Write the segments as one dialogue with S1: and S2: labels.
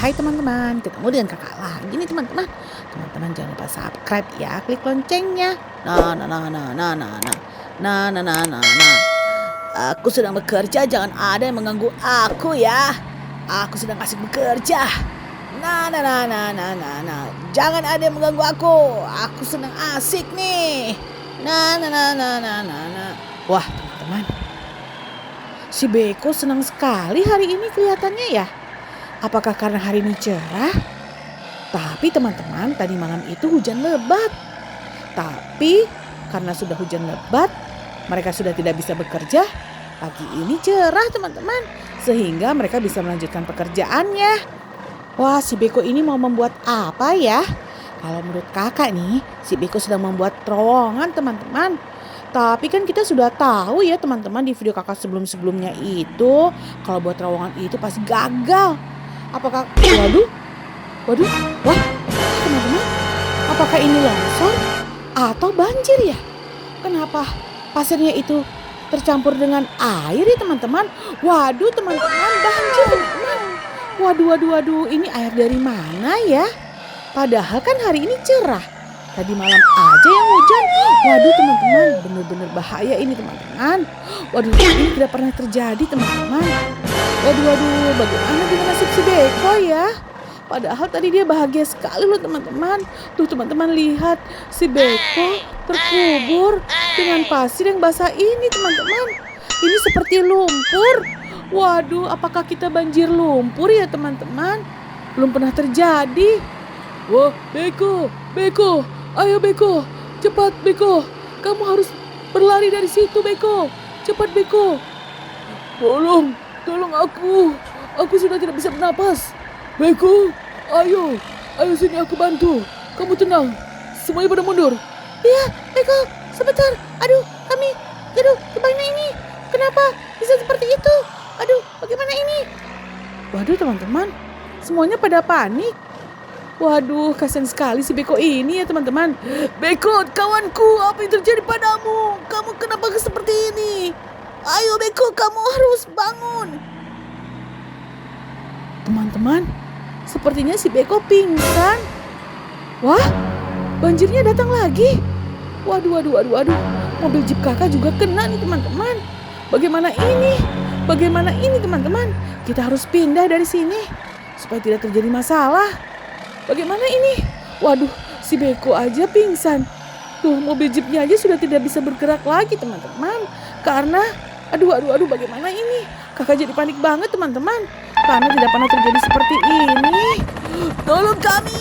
S1: Hai teman-teman, ketemu dengan kakak lagi nih teman-teman. Teman-teman jangan lupa subscribe ya, klik loncengnya. Nah, nah, nah, nah, nah, nah, nah, nah, nah, nah, nah, nah. Aku sedang bekerja, jangan ada yang mengganggu aku ya. Aku sedang asik bekerja. Nah, nah, nah, nah, nah, nah, nah. Jangan ada yang mengganggu aku. Aku sedang asik nih. Nah, nah, nah, nah, nah, nah, nah. Wah, teman-teman. Si Beko senang sekali hari ini kelihatannya ya. Apakah karena hari ini cerah? Tapi teman-teman, tadi malam itu hujan lebat. Tapi karena sudah hujan lebat, mereka sudah tidak bisa bekerja. Pagi ini cerah teman-teman, sehingga mereka bisa melanjutkan pekerjaannya. Wah, si Beko ini mau membuat apa ya? Kalau menurut kakak nih, si Beko sedang membuat terowongan teman-teman. Tapi kan kita sudah tahu ya teman-teman di video kakak sebelum-sebelumnya itu, kalau buat terowongan itu pasti gagal. Apakah, waduh, waduh, wah teman-teman, apakah ini longsor atau banjir ya? Kenapa pasirnya itu tercampur dengan air ya teman-teman? Waduh teman-teman, banjir teman-teman. Waduh, waduh, waduh, ini air dari mana ya? Padahal kan hari ini cerah. Tadi malam aja yang hujan. Waduh teman-teman, benar-benar bahaya ini teman-teman. Waduh, ini tidak pernah terjadi teman-teman. Waduh, waduh, bagaimana dengan nasib si Beko ya? Padahal tadi dia bahagia sekali loh teman-teman. Tuh teman-teman lihat, si Beko terkubur dengan pasir yang basah ini teman-teman. Ini seperti lumpur. Waduh, apakah kita banjir lumpur ya teman-teman? Belum pernah terjadi. Wah, Beko, Beko, ayo Beko, cepat Beko. Kamu harus berlari dari situ Beko. Cepat Beko. Tolong, tolong aku. Aku sudah tidak bisa bernapas. Beko, ayo sini aku bantu. Kamu tenang, semuanya pada mundur. Iya, Beko, sebentar. Aduh, gimana ini? Kenapa bisa seperti itu? Aduh, bagaimana ini? Waduh teman-teman, semuanya pada panik. Waduh, kasihan sekali si Beko ini ya teman-teman. Beko, kawanku, apa yang terjadi padamu? Kamu kenapa seperti ini? Ayo Beko, kamu harus bangun. Teman-teman, sepertinya si Beko pingsan. Wah, banjirnya datang lagi. Waduh, waduh, waduh, waduh. Mobil jeep kakak juga kena nih teman-teman. Bagaimana ini? Bagaimana ini teman-teman? Kita harus pindah dari sini supaya tidak terjadi masalah. Bagaimana ini? Waduh, si Beko aja pingsan. Tuh, mobil jeepnya aja sudah tidak bisa bergerak lagi teman-teman. Karena, aduh, bagaimana ini? Kakak jadi panik banget teman-teman. Karena tidak pernah terjadi seperti ini. Tolong kami.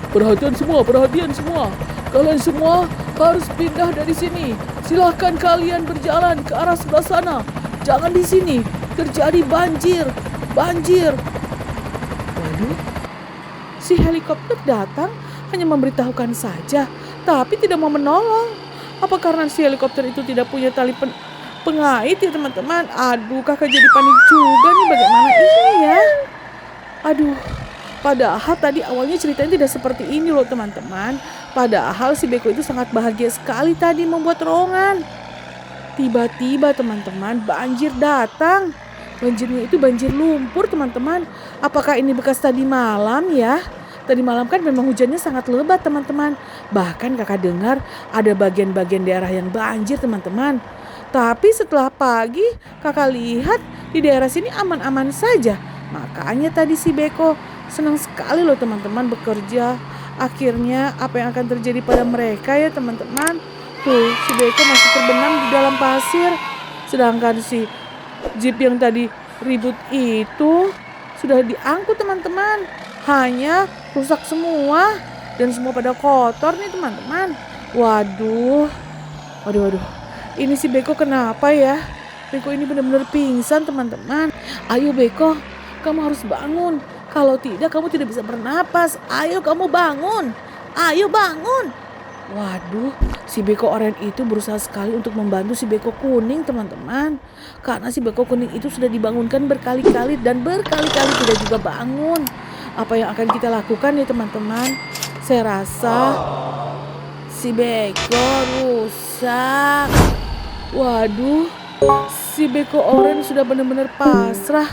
S1: Perhatian semua. Kalian semua harus pindah dari sini. Silahkan kalian berjalan ke arah sebelah sana. Jangan di sini. Terjadi banjir. Waduh, si helikopter datang hanya memberitahukan saja, tapi tidak mau menolong. Apa karena si helikopter itu tidak punya tali pengait ya teman-teman? Aduh, kakak jadi panik juga nih, bagaimana ini ya? Aduh, padahal tadi awalnya ceritanya tidak seperti ini loh teman-teman. Padahal si Beko itu sangat bahagia sekali tadi membuat terowongan. Tiba-tiba teman-teman, banjir datang. Banjirnya itu banjir lumpur teman-teman. Apakah ini bekas tadi malam ya? Tadi malam kan memang hujannya sangat lebat teman-teman. Bahkan kakak dengar ada bagian-bagian daerah yang banjir teman-teman. Tapi setelah pagi kakak lihat di daerah sini aman-aman saja. Makanya tadi si Beko senang sekali loh teman-teman bekerja. Akhirnya apa yang akan terjadi pada mereka ya teman-teman? Tuh, si Beko masih terbenam di dalam pasir. Sedangkan si jeep yang tadi ribut itu sudah diangkut teman-teman. Hanya rusak semua dan semua pada kotor nih teman-teman. Waduh. Ini si Beko kenapa ya? Beko ini benar-benar pingsan teman-teman. Ayo Beko, kamu harus bangun. Kalau tidak kamu tidak bisa bernapas. Ayo kamu bangun. Ayo bangun. Waduh, si Beko oranye itu berusaha sekali untuk membantu si Beko kuning teman-teman. Karena si Beko kuning itu sudah dibangunkan berkali-kali dan berkali-kali tidak juga bangun. Apa yang akan kita lakukan ya teman-teman? Saya rasa si Beko rusak. Waduh, si Beko oranye sudah benar-benar pasrah.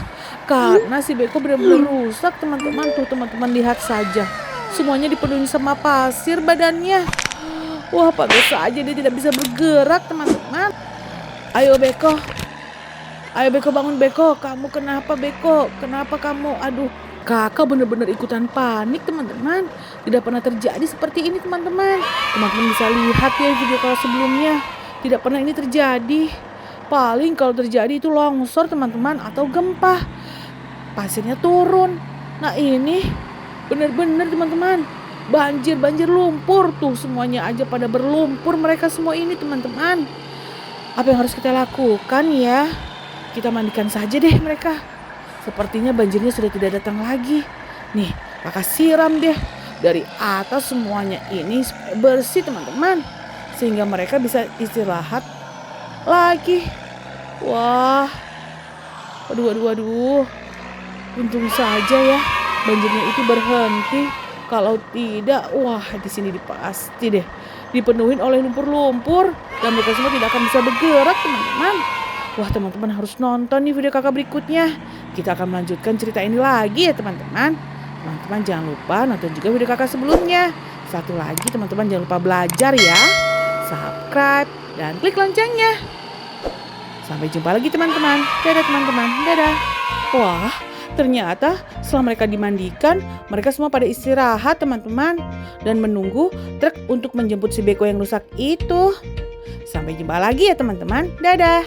S1: Karena si beko benar-benar rusak teman-teman. Tuh teman-teman lihat saja. Semuanya dipenuhi sama pasir badannya. Wah, pantas saja dia tidak bisa bergerak teman-teman. Ayo beko. Ayo beko, bangun beko. Kamu kenapa beko? Kenapa kamu? Aduh, kakak benar-benar ikutan panik teman-teman. Tidak pernah terjadi seperti ini teman-teman. Teman-teman bisa lihat ya video kalau sebelumnya. Tidak pernah ini terjadi. Paling kalau terjadi itu longsor teman-teman atau gempa. Pasirnya turun. Nah ini benar-benar teman-teman. Banjir lumpur tuh, semuanya aja pada berlumpur mereka semua ini teman-teman. Apa yang harus kita lakukan ya? Kita mandikan saja deh mereka. Sepertinya banjirnya sudah tidak datang lagi. Nih, kakak siram deh dari atas semuanya ini supaya bersih teman-teman. Sehingga mereka bisa istirahat lagi. Wah. Aduh. Untung saja ya banjirnya itu berhenti. Kalau tidak, wah di sini pasti deh dipenuhin oleh lumpur-lumpur dan mereka semua tidak akan bisa bergerak teman-teman. Wah teman-teman harus nonton nih video kakak berikutnya. Kita akan melanjutkan cerita ini lagi ya teman-teman. Teman-teman jangan lupa nonton juga video kakak sebelumnya. Satu lagi teman-teman jangan lupa belajar ya. Subscribe dan klik loncengnya. Sampai jumpa lagi teman-teman. Dadah teman-teman. Dadah. Wah. Ternyata setelah mereka dimandikan, mereka semua pada istirahat teman-teman. Dan menunggu truk untuk menjemput si beko yang rusak itu. Sampai jumpa lagi ya teman-teman. Dadah.